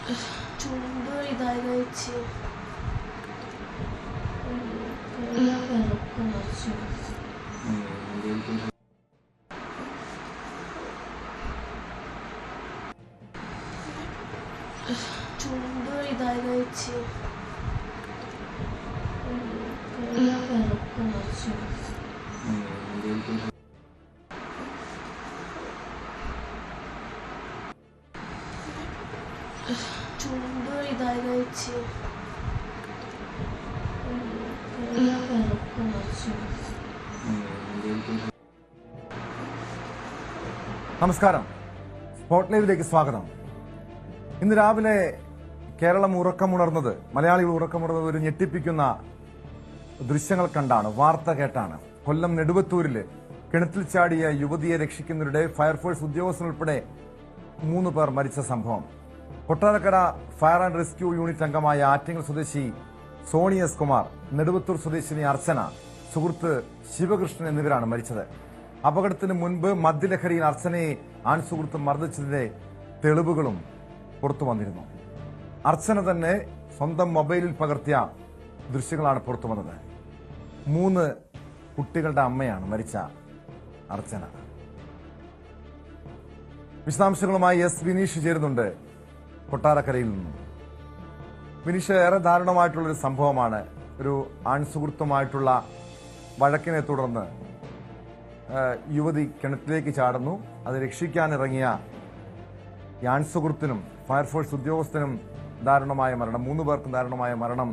ചുണ്ട് ഇതായി കഴിച്ച് കണ്ണൊക്കെ മറിച്ചു. ചുണ്ട് ഇതായി കഴിച്ച് കണ്ണൊക്കെ മറിച്ചു. ചുണ്ട് ഇതായി കഴിച്ച് കണ്ണൊക്കെ മറിച്ചു. നമസ്കാരം, സ്പോട്ട് ലൈവിലേക്ക് സ്വാഗതം. ഇന്ന് രാവിലെ കേരളം ഉറക്കമുണർന്നത്, മലയാളികൾ ഉറക്കമുണർന്നത് ഒരു ഞെട്ടിപ്പിക്കുന്ന ദൃശ്യങ്ങൾ കണ്ടാണ്, വാർത്ത കേട്ടാണ്. കൊല്ലം നെടുവത്തൂരില് കിണറ്റിൽ ചാടിയ യുവതിയെ രക്ഷിക്കുന്നതിനിടെ ഫയർഫോഴ്സ് ഉദ്യോഗസ്ഥരുൾപ്പെടെ 3 പേർ മരിച്ച സംഭവം. Kottarakkara fire and rescue unit അംഗമായ ആറ്റിങ്ങൽ സ്വദേശി സോണി എസ് കുമാർ, നെടുവത്തൂർ സ്വദേശിനി അർച്ചന, സുഹൃത്ത് ശിവകൃഷ്ണൻ എന്നിവരാണ് മരിച്ചത്. അപകടത്തിന് മുൻപ് മദ്യലഹരിയിൽ അർച്ചനയെ ആൺസുഹൃത്ത് മർദ്ദിച്ചതിന്റെ തെളിവുകളും പുറത്തു വന്നിരുന്നു. അർച്ചന തന്നെ സ്വന്തം മൊബൈലിൽ പകർത്തിയ ദൃശ്യങ്ങളാണ് പുറത്തു വന്നത്. 3 കുട്ടികളുടെ അമ്മയാണ് മരിച്ച അർച്ചന. വിശദാംശങ്ങളുമായി എസ് വിനീഷ് ചേരുന്നുണ്ട് കൊട്ടാരക്കരയിൽ നിന്നും. വിനീഷ്, ഏറെ ദാരുണമായിട്ടുള്ളൊരു സംഭവമാണ്. ഒരു ആൺസുഹൃത്തുമായിട്ടുള്ള വഴക്കിനെ തുടർന്ന് യുവതി കിണറ്റിലേക്ക് ചാടുന്നു. അത് രക്ഷിക്കാനിറങ്ങിയ ഈ ആൺസുഹൃത്തിനും ഫയർഫോഴ്സ് ഉദ്യോഗസ്ഥനും ദാരുണമായ മരണം, 3 പേർക്കും ദാരുണമായ മരണം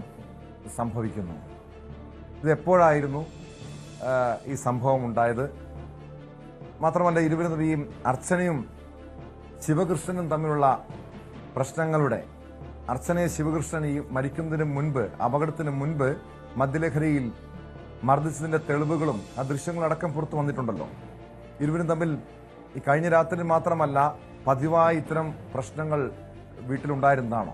സംഭവിക്കുന്നു. ഇത് എപ്പോഴായിരുന്നു ഈ സംഭവം ഉണ്ടായത്? മാത്രമല്ല, ഇരുവരും ഈ അർച്ചനയും ശിവകൃഷ്ണനും തമ്മിലുള്ള പ്രശ്നങ്ങളുടെ, അർച്ചനയെ ശിവകൃഷ്ണൻ ഈ മരിക്കുന്നതിന് മുൻപ്, അപകടത്തിന് മുൻപ് മദ്യലഹരിയിൽ മർദ്ദിച്ചതിന്റെ തെളിവുകളും ആ ദൃശ്യങ്ങളടക്കം പുറത്തു വന്നിട്ടുണ്ടല്ലോ. ഇരുവരും തമ്മിൽ ഈ കഴിഞ്ഞ രാത്രി മാത്രമല്ല, പതിവായി ഇത്തരം പ്രശ്നങ്ങൾ വീട്ടിലുണ്ടായിരുന്നതാണോ?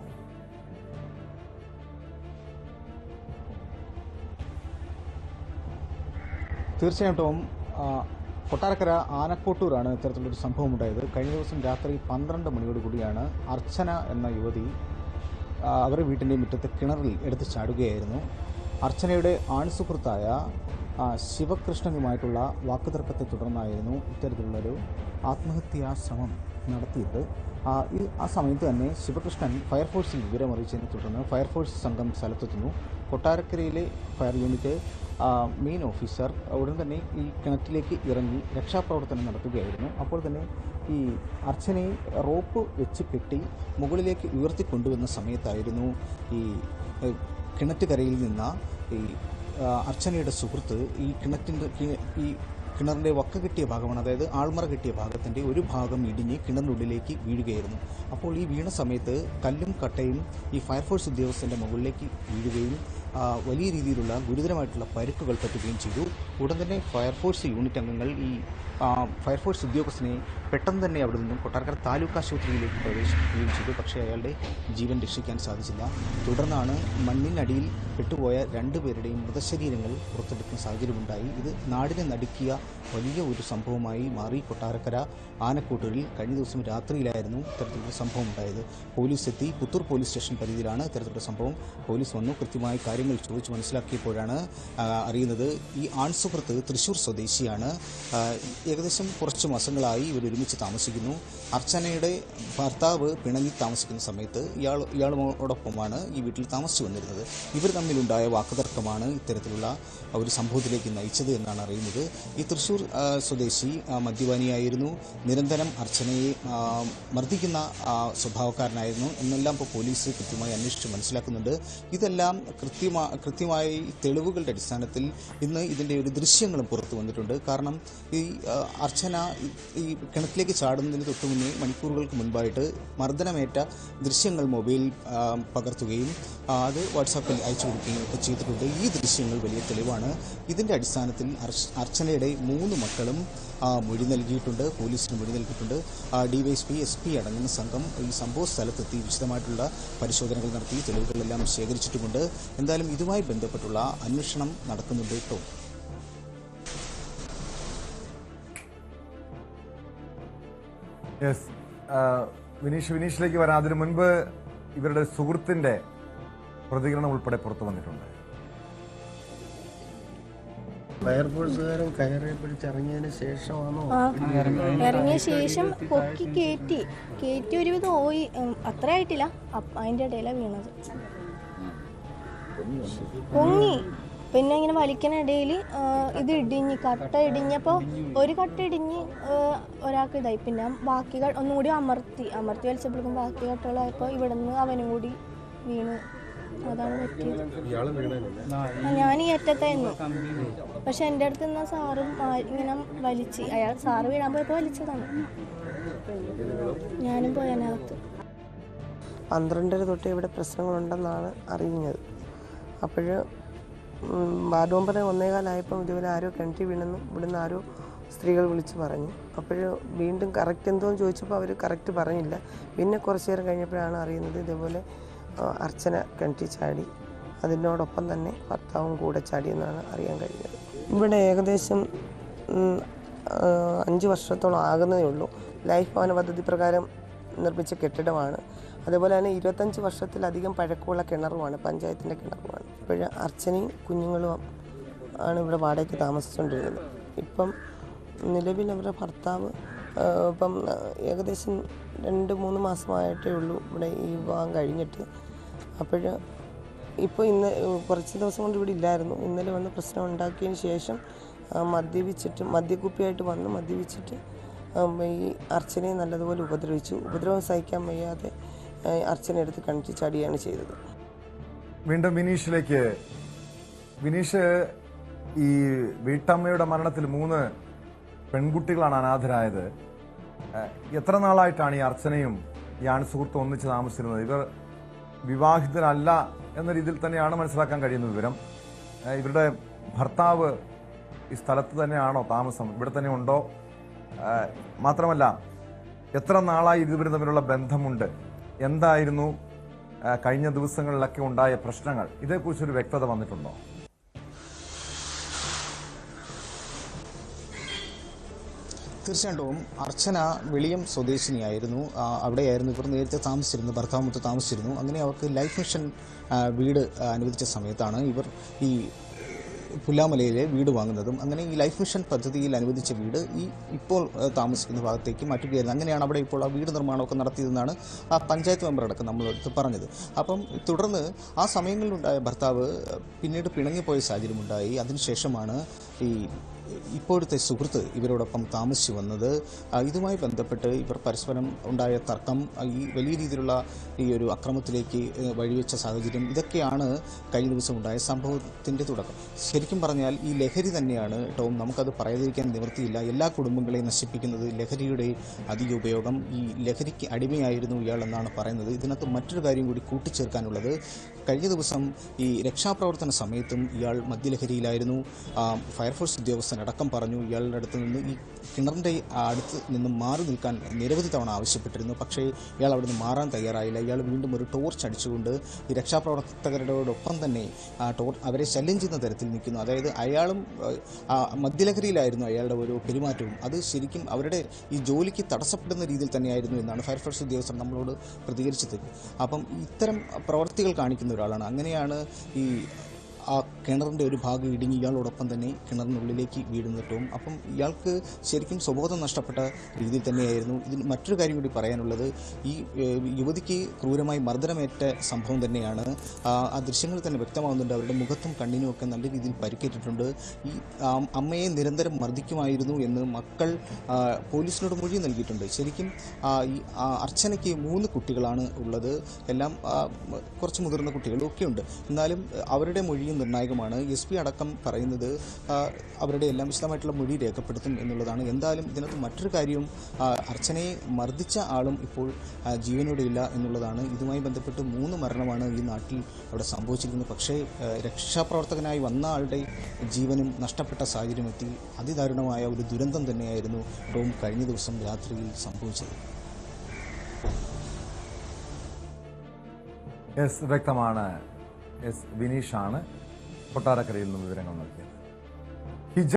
തീർച്ചയായിട്ടും കൊട്ടാരക്കര ആനക്കോട്ടൂരാണ് ഇത്തരത്തിലൊരു സംഭവം ഉണ്ടായത്. കഴിഞ്ഞ ദിവസം രാത്രി 12 മണിയോടുകൂടിയാണ് അർച്ചന എന്ന യുവതി അവരുടെ വീട്ടിൻ്റെ മുറ്റത്ത് കിണറിൽ എടുത്ത് ചാടുകയായിരുന്നു. അർച്ചനയുടെ ആൺസുഹൃത്തായ ശിവകൃഷ്ണനുമായിട്ടുള്ള വാക്കുതർക്കത്തെ തുടർന്നായിരുന്നു ഇത്തരത്തിലുള്ളൊരു ആത്മഹത്യാ ശ്രമം നടത്തിയത്. ആ സമയത്ത് തന്നെ ശിവകൃഷ്ണൻ ഫയർഫോഴ്സിൽ വിവരമറിയിച്ചതിനെ തുടർന്ന് ഫയർഫോഴ്സ് സംഘം സ്ഥലത്തെത്തുന്നു. കൊട്ടാരക്കരയിലെ ഫയർ യൂണിറ്റ് മെയിൻ ഓഫീസർ ഉടൻ തന്നെ ഈ കിണറ്റിലേക്ക് ഇറങ്ങി രക്ഷാപ്രവർത്തനം നടത്തുകയായിരുന്നു. അപ്പോൾ തന്നെ ഈ അർച്ചനയെ റോപ്പ് വെച്ച് കെട്ടി മുകളിലേക്ക് ഉയർത്തിക്കൊണ്ടുവന്ന സമയത്തായിരുന്നു ഈ കിണറ്റുകരയിൽ നിന്ന് ഈ അർച്ചനയുടെ സുഹൃത്ത് ഈ കിണറിൻ്റെ വക്ക കെട്ടിയ ഭാഗമാണ്, അതായത് ആൾമറ കെട്ടിയ ഭാഗത്തിൻ്റെ ഒരു ഭാഗം ഇടിഞ്ഞ് കിണറിനുള്ളിലേക്ക് വീഴുകയായിരുന്നു. അപ്പോൾ ഈ വീണ സമയത്ത് കല്ലും കട്ടയും ഈ ഫയർഫോഴ്സ് ഉദ്യോഗസ്ഥൻ്റെ മുകളിലേക്ക് വീഴുകയും വലിയ രീതിയിലുള്ള ഗുരുതരമായിട്ടുള്ള പരിക്കുകൾ പറ്റുകയും ചെയ്തു. ഉടൻ തന്നെ ഫയർഫോഴ്സ് യൂണിറ്റ് അംഗങ്ങൾ ഈ ഫയർഫോഴ്സ് ഉദ്യോഗസ്ഥനെ പെട്ടെന്ന് തന്നെ അവിടെ നിന്നും കൊട്ടാരക്കര താലൂക്ക് ആശുപത്രിയിലേക്ക് പ്രവേശിപ്പിക്കുകയും ചെയ്തു. പക്ഷേ അയാളുടെ ജീവൻ രക്ഷിക്കാൻ സാധിച്ചില്ല. തുടർന്നാണ് മണ്ണിനടിയിൽ പെട്ടുപോയ 2 പേരുടെയും മൃതശരീരങ്ങൾ പുറത്തെടുക്കുന്ന സാഹചര്യമുണ്ടായി. ഇത് നാടിനെ നടുക്കിയ വലിയ ഒരു സംഭവമായി മാറി. കൊട്ടാരക്കര ആനക്കോട്ടൂരിൽ കഴിഞ്ഞ ദിവസം രാത്രിയിലായിരുന്നു ഇത്തരത്തിലൊരു സംഭവം ഉണ്ടായത്. പോലീസ് എത്തി. പുത്തൂർ പോലീസ് സ്റ്റേഷൻ പരിധിയിലാണ് ഇത്തരത്തിലുള്ള സംഭവം. പോലീസ് വന്നു. കൃത്യമായി കാര്യങ്ങൾ ചോദിച്ച് മനസ്സിലാക്കിയപ്പോഴാണ് അറിയുന്നത് ഈ ആൺസുഹൃത്ത് തൃശ്ശൂർ സ്വദേശിയാണ്. ഏകദേശം കുറച്ച് മാസങ്ങളായി ഇവർ ഒരുമിച്ച് താമസിക്കുന്നു. അർച്ചനയുടെ ഭർത്താവ് പിണങ്ങി താമസിക്കുന്ന സമയത്ത് ഇയാളോടൊപ്പമാണ് ഈ വീട്ടിൽ താമസിച്ചു വന്നിരുന്നത്. ഇവർ തമ്മിലുണ്ടായ വാക്കുതർക്കമാണ് ഇത്തരത്തിലുള്ള ഒരു സംഭവത്തിലേക്ക് നയിച്ചത് എന്നാണ് അറിയുന്നത്. ഈ തൃശ്ശൂർ സ്വദേശി മദ്യപാനിയായിരുന്നു. നിരന്തരം അർച്ചനയെ മർദ്ദിക്കുന്ന സ്വഭാവക്കാരനായിരുന്നു എന്നെല്ലാം ഇപ്പോൾ പോലീസ് കൃത്യമായി അന്വേഷിച്ച് മനസ്സിലാക്കുന്നുണ്ട്. ഇതെല്ലാം കൃത്യമായി തെളിവുകളുടെ അടിസ്ഥാനത്തിൽ ഇന്ന് ഇതിൻ്റെ ഒരു ദൃശ്യങ്ങളും പുറത്തു വന്നിട്ടുണ്ട്. കാരണം ഈ അർച്ചന ഈ കിണറ്റിലേക്ക് ചാടുന്നതിന് തൊട്ടു മുന്നേ മണിക്കൂറുകൾക്ക് മുൻപായിട്ട് മർദ്ദനമേറ്റ ദൃശ്യങ്ങൾ മൊബൈലിൽ പകർത്തുകയും അത് വാട്സാപ്പിൽ അയച്ചു കൊടുക്കുകയും ഒക്കെ ചെയ്തിട്ടുണ്ട്. ഈ ദൃശ്യങ്ങൾ വലിയ തെളിവാണ്. ഇതിൻ്റെ അടിസ്ഥാനത്തിൽ അർച്ചനയുടെ 3 മക്കളും മൊഴി നൽകിയിട്ടുണ്ട്, പോലീസിന് മൊഴി നൽകിയിട്ടുണ്ട്. DYSP SP അടങ്ങുന്ന സംഘം ഈ സംഭവ സ്ഥലത്തെത്തി വിശദമായിട്ടുള്ള പരിശോധനകൾ നടത്തി തെളിവുകളെല്ലാം ശേഖരിച്ചിട്ടുമുണ്ട്. എന്തായാലും ഇതുമായി ബന്ധപ്പെട്ടുള്ള അന്വേഷണം നടക്കുന്നുണ്ട് കേട്ടോ. വിനീഷിലേക്ക് വരാം. അതിനു മുൻപ് ഇവരുടെ സുഹൃത്തിന്റെ പ്രതികരണം ഉൾപ്പെടെ പുറത്തു വന്നിട്ടുണ്ട്. ഫയർഫോഴ്സുകാരൻ കയറി പിടിച്ചിറങ്ങിയതിന് ശേഷമാണോ? ഇറങ്ങിയ ശേഷം പൊക്കി കയറ്റി ഒരുവിധം ഓയി അത്ര ആയിട്ടില്ല. അതിൻ്റെ ഇടയിലാണ് വീണത്. പൊങ്ങി പിന്നെ ഇങ്ങനെ വലിക്കണിടയിൽ ഇത് കട്ട ഇടിഞ്ഞപ്പോൾ ഒരു കട്ട ഇടിഞ്ഞ് ഒരാൾക്ക് ഇതായി. പിന്നെ ബാക്കി ഒന്നും കൂടി അമർത്തി വലിച്ചപ്പോഴേക്കും ബാക്കി കട്ടകളായപ്പോൾ ഇവിടെ നിന്ന് അവനും കൂടി വീണ്. അതാണ് പറ്റിയത്. ഞാൻ ഈ അറ്റത്തായിരുന്നു. പക്ഷെ എൻ്റെ അടുത്ത് നിന്ന സാറും ഇങ്ങനെ വലിച്ച് സാറ് വീഴാൻ പോയപ്പോൾ വലിച്ചതാണ്. ഞാനും പോയതിനകത്ത്. 12 തൊട്ട് ഇവിടെ പ്രശ്നങ്ങളുണ്ടെന്നാണ് അറിയുന്നത്. അപ്പോൾ വാർഡ് മെമ്പർ 1:15 ഇതുപോലെ ആരോ കിണറ്റി വീണെന്നും ഇവിടുന്ന് ആരോ സ്ത്രീകൾ വിളിച്ച് പറഞ്ഞു. അപ്പോൾ വീണ്ടും കറക്റ്റ് എന്തോന്ന് ചോദിച്ചപ്പോൾ അവർ കറക്റ്റ് പറഞ്ഞില്ല. പിന്നെ കുറച്ച് നേരം കഴിഞ്ഞപ്പോഴാണ് അറിയുന്നത് ഇതേപോലെ അർച്ചന കിണറ്റി ചാടി, അതിനോടൊപ്പം തന്നെ ഭർത്താവും കൂടെ ചാടിയെന്നാണ് അറിയാൻ കഴിഞ്ഞത്. ഇവിടെ ഏകദേശം 5 വർഷത്തോളം ആകുന്നതേ ഉള്ളൂ. ലൈഫ് ഭവന പദ്ധതി പ്രകാരം നിർമ്മിച്ച കെട്ടിടമാണ്. അതുപോലെ തന്നെ 25 വർഷത്തിലധികം പഴക്കമുള്ള കിണറുമാണ്, പഞ്ചായത്തിൻ്റെ കിണറുമാണ്. ഇപ്പോൾ അർച്ചനയും കുഞ്ഞുങ്ങളും ആണ് ഇവിടെ വാടകയ്ക്ക് താമസിച്ചുകൊണ്ടിരുന്നത്. ഇപ്പം നിലവിൽ അവരുടെ ഭർത്താവ് ഇപ്പം ഏകദേശം 2-3 മാസമായിട്ടേ ഉള്ളൂ ഇവിടെ ഈ വിവാഹം കഴിഞ്ഞിട്ട്. അപ്പോൾ ഇപ്പോൾ ഇന്ന് കുറച്ച് ദിവസം കൊണ്ട് ഇവിടെ ഇല്ലായിരുന്നു. ഇന്നലെ വന്ന് പ്രശ്നം ഉണ്ടാക്കിയതിന് ശേഷം മദ്യക്കുപ്പിയായിട്ട് വന്ന് മദ്യപിച്ചിട്ട് ഈ അർച്ചനയെ നല്ലതുപോലെ ഉപദ്രവം സഹിക്കാൻ വയ്യാതെ അർച്ചന എടുത്ത് കണിച്ച് ചാടിയാണ് ചെയ്തത്. വീണ്ടും വിനീഷിലേക്ക്. വിനീഷ്, ഈ വീട്ടമ്മയുടെ മരണത്തിൽ 3 പെൺകുട്ടികളാണ് അനാഥരായത്. എത്ര നാളായിട്ടാണ് ഈ അർച്ചനയും ഈ ആൺസുഹൃത്തും ഒന്നിച്ച് താമസിച്ചിരുന്നത്? ഇവർ വിവാഹിതരല്ല എന്ന രീതിയിൽ തന്നെയാണ് മനസ്സിലാക്കാൻ കഴിയുന്ന വിവരം. ഇവരുടെ ഭർത്താവ് ഈ സ്ഥലത്ത് തന്നെയാണോ താമസം? ഇവിടെ തന്നെ ഉണ്ടോ? മാത്രമല്ല, എത്ര നാളായി ഇരുവരും തമ്മിലുള്ള ബന്ധമുണ്ട്? എന്തായിരുന്നു കഴിഞ്ഞ ദിവസങ്ങളിലൊക്കെ ഉണ്ടായ പ്രശ്നങ്ങൾ? ഇതേക്കുറിച്ചൊരു വ്യക്തത വന്നിട്ടുണ്ടോ? തീർച്ചയായിട്ടും അർച്ചന വെളിയം സ്വദേശിനിയായിരുന്നു. അവിടെയായിരുന്നു ഇവർ നേരത്തെ താമസിച്ചിരുന്നു, ഭർത്താവുമൊത്ത് താമസിച്ചിരുന്നു. അങ്ങനെ അവർക്ക് ലൈഫ് മിഷൻ വീട് അനുവദിച്ച സമയത്താണ് ഇവർ ഈ പുല്ലാമലയിലെ വീട് വാങ്ങുന്നതും. അങ്ങനെ ഈ ലൈഫ് മിഷൻ പദ്ധതിയിൽ അനുവദിച്ച വീട് ഈ ഇപ്പോൾ താമസിക്കുന്ന ഭാഗത്തേക്ക് മാറ്റുകയായിരുന്നു. അങ്ങനെയാണ് അവിടെ ഇപ്പോൾ ആ വീട് നിർമ്മാണമൊക്കെ നടത്തിയതെന്നാണ് ആ പഞ്ചായത്ത് മെമ്പറടക്കം നമ്മളടുത്ത് പറഞ്ഞത്. അപ്പം തുടർന്ന് ആ സമയങ്ങളിലുണ്ടായ ഭർത്താവ് പിന്നീട് പിണങ്ങിപ്പോയ സാഹചര്യമുണ്ടായി. അതിനുശേഷമാണ് ഈ ഇപ്പോഴത്തെ സുഹൃത്ത് ഇവരോടൊപ്പം താമസിച്ചു വന്നത്. ഇതുമായി ബന്ധപ്പെട്ട് ഇവർ പരസ്പരം ഉണ്ടായ തർക്കം, ഈ വലിയ രീതിയിലുള്ള ഈ ഒരു അക്രമത്തിലേക്ക് വഴിവെച്ച സാഹചര്യം, ഇതൊക്കെയാണ് കഴിഞ്ഞ ദിവസം ഉണ്ടായ സംഭവത്തിൻ്റെ തുടക്കം. ശരിക്കും പറഞ്ഞാൽ ഈ ലഹരി തന്നെയാണ് ടോം, നമുക്കത് പറയാതിരിക്കാൻ നിവൃത്തിയില്ല. എല്ലാ കുടുംബങ്ങളെയും നശിപ്പിക്കുന്നത് ലഹരിയുടെ അധിക ഉപയോഗം. ഈ ലഹരിക്ക് അടിമയായിരുന്നു ഇയാൾ എന്നാണ് പറയുന്നത്. ഇതിനകത്ത് മറ്റൊരു കാര്യം കൂടി കൂട്ടിച്ചേർക്കാനുള്ളത്, കഴിഞ്ഞ ദിവസം ഈ രക്ഷാപ്രവർത്തന സമയത്തും ഇയാൾ മദ്യലഹരിയിലായിരുന്നു. ഫയർഫോഴ്സ് ഉദ്യോഗസ്ഥനടക്കം പറഞ്ഞു ഇയാളുടെ അടുത്ത് നിന്ന് ഈ കിണറിൻ്റെ അടുത്ത് നിന്നും മാറി നിൽക്കാൻ നിരവധി തവണ ആവശ്യപ്പെട്ടിരുന്നു. പക്ഷേ ഇയാൾ അവിടെ നിന്ന് മാറാൻ തയ്യാറായില്ല. ഇയാൾ വീണ്ടും ഒരു ടോർച്ച് അടിച്ചുകൊണ്ട് ഈ രക്ഷാപ്രവർത്തകരോടൊപ്പം തന്നെ അവരെ ശല്യം ചെയ്യുന്ന തരത്തിൽ നിൽക്കുന്നു. അതായത് അയാളും മദ്യലഹരിയിലായിരുന്നു, അയാളുടെ ഒരു പെരുമാറ്റവും. അത് ശരിക്കും അവരുടെ ഈ ജോലിക്ക് തടസ്സപ്പെടുന്ന രീതിയിൽ തന്നെയായിരുന്നു എന്നാണ് ഫയർഫോഴ്സ് ഉദ്യോഗസ്ഥർ നമ്മളോട് പ്രതികരിച്ചത്. അപ്പം ഇത്തരം പ്രവർത്തികൾ കാണിക്കുന്ന ഒരാളാണ്. അങ്ങനെയാണ് ഈ ആ കിണറിൻ്റെ ഒരു ഭാഗം ഇടുങ്ങി ഇയാളോടൊപ്പം തന്നെ കിണറിനുള്ളിലേക്ക് വീഴുന്നിട്ടും. അപ്പം ഇയാൾക്ക് ശരിക്കും സ്വബോധം നഷ്ടപ്പെട്ട രീതിയിൽ തന്നെയായിരുന്നു. ഇതിൽ മറ്റൊരു കാര്യം കൂടി പറയാനുള്ളത്, ഈ യുവതിക്ക് ക്രൂരമായി മർദ്ദനമേറ്റ സംഭവം തന്നെയാണ്. ആ ദൃശ്യങ്ങൾ തന്നെ വ്യക്തമാകുന്നുണ്ട്. അവരുടെ മുഖത്തും കണ്ണിനും ഒക്കെ നല്ല രീതിയിൽ പരിക്കേറ്റിട്ടുണ്ട്. ഈ അമ്മയെ നിരന്തരം മർദ്ദിക്കുമായിരുന്നു എന്ന് മക്കൾ പോലീസിനോട് മൊഴി നൽകിയിട്ടുണ്ട്. ശരിക്കും ഈ അർച്ചനയ്ക്ക് 3 കുട്ടികളാണ് ഉള്ളത്. എല്ലാം കുറച്ച് മുതിർന്ന കുട്ടികളും ഒക്കെ ഉണ്ട്. എന്നാലും അവരുടെ മൊഴിയും നിർണായകമാണ്. SP അടക്കം പറയുന്നത് അവരുടെ എല്ലാം വിശദമായിട്ടുള്ള മൊഴി രേഖപ്പെടുത്തും എന്നുള്ളതാണ്. എന്തായാലും ഇതിനകത്ത് മറ്റൊരു കാര്യവും, അർച്ചനയെ മർദ്ദിച്ച ആളും ഇപ്പോൾ ജീവനോടെയില്ല എന്നുള്ളതാണ്. ഇതുമായി ബന്ധപ്പെട്ട് 3 മരണമാണ് ഈ നാട്ടിൽ അവിടെ സംഭവിച്ചിരിക്കുന്നത്. പക്ഷേ രക്ഷാപ്രവർത്തകനായി വന്ന ആളുടെ ജീവനും നഷ്ടപ്പെട്ട സാഹചര്യമെത്തി അതിദാരുണമായ ഒരു ദുരന്തം തന്നെയായിരുന്നു ടോം കഴിഞ്ഞ ദിവസം രാത്രിയിൽ സംഭവിച്ചത്. വ്യക്തമാണ്. വിനീഷാണ് കൊട്ടാരക്കരയിൽ നിന്നും വിവരങ്ങൾ നൽകിയത്.